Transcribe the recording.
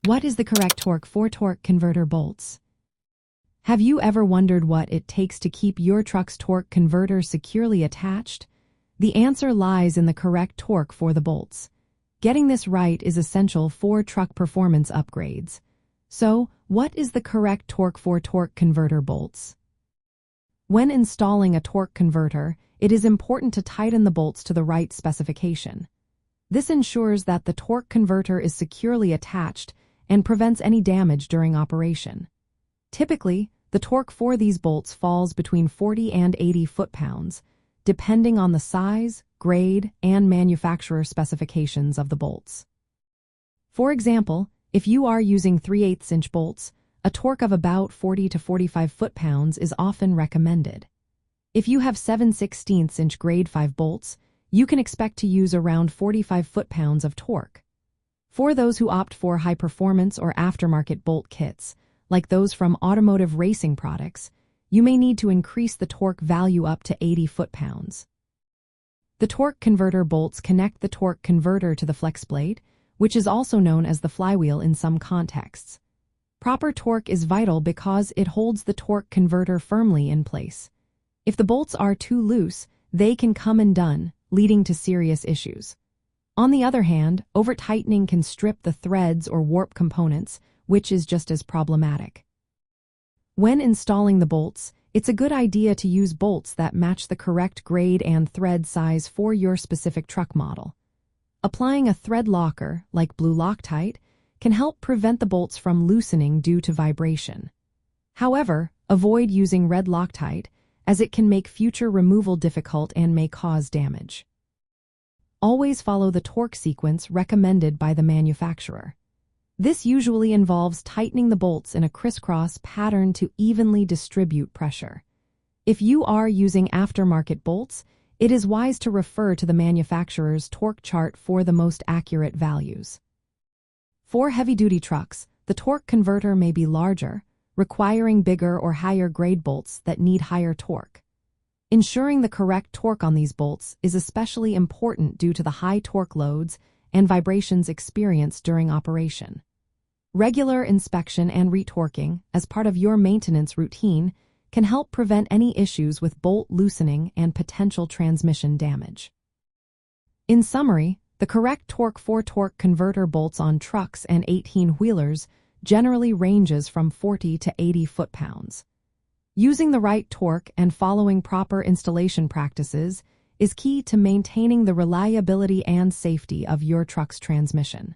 What is the correct torque for torque converter bolts? Have you ever wondered what it takes to keep your truck's torque converter securely attached? The answer lies in the correct torque for the bolts. Getting this right is essential for truck performance upgrades. So, what is the correct torque for torque converter bolts? When installing a torque converter, it is important to tighten the bolts to the right specification. This ensures that the torque converter is securely attached and prevents any damage during operation. Typically, the torque for these bolts falls between 40 and 80 foot-pounds, depending on the size, grade, and manufacturer specifications of the bolts. For example, if you are using 3/8-inch bolts, a torque of about 40 to 45 foot-pounds is often recommended. If you have 7/16-inch grade 5 bolts, you can expect to use around 45 foot-pounds of torque. For those who opt for high-performance or aftermarket bolt kits, like those from Automotive racing products, you may need to increase the torque value up to 80 foot-pounds. The torque converter bolts connect the torque converter to the flex plate, which is also known as the flywheel in some contexts. Proper torque is vital because it holds the torque converter firmly in place. If the bolts are too loose, they can come undone, leading to serious issues. On the other hand, over-tightening can strip the threads or warp components, which is just as problematic. When installing the bolts, it's a good idea to use bolts that match the correct grade and thread size for your specific truck model. Applying a thread locker, like Blue Loctite, can help prevent the bolts from loosening due to vibration. However, avoid using red Loctite, as it can make future removal difficult and may cause damage. Always follow the torque sequence recommended by the manufacturer. This usually involves tightening the bolts in a crisscross pattern to evenly distribute pressure. If you are using aftermarket bolts, it is wise to refer to the manufacturer's torque chart for the most accurate values. For heavy-duty trucks, the torque converter may be larger, requiring bigger or higher-grade bolts that need higher torque. Ensuring the correct torque on these bolts is especially important due to the high torque loads and vibrations experienced during operation. Regular inspection and retorquing, as part of your maintenance routine, can help prevent any issues with bolt loosening and potential transmission damage. In summary, the correct torque for torque converter bolts on trucks and 18-wheelers generally ranges from 40 to 80 foot-pounds. Using the right torque and following proper installation practices is key to maintaining the reliability and safety of your truck's transmission.